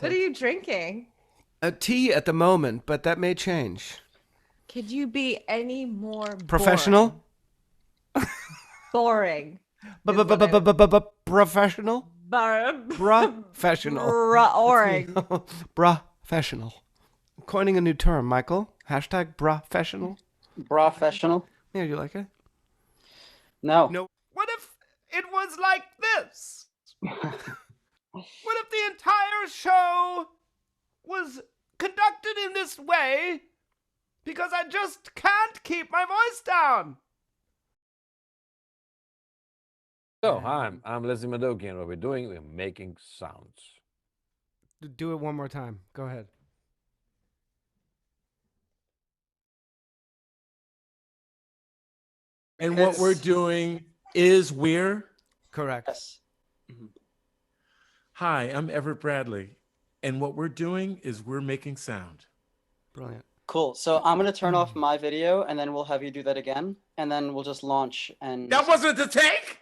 What are you drinking? A tea at the moment, but that may change. Could you be any more Professional? boring? Professional? Professional. Boring. Professional. Coining a new term, Michael. Hashtag professional. Professional? Yeah, you like it? No. No. What if it was like this? What if the entire show was conducted in this way because I just can't keep my voice down? So, hi, I'm Leslie Mandoki, and what we're doing, we're making sounds. Do it one more time. Go ahead. And what we're doing is Correct. Yes. Hi, I'm Everett Bradley. And what we're doing is we're making sound. Brilliant. Cool. So I'm going to turn off my video and then we'll have you do that again. And then we'll just launch and... That wasn't the take?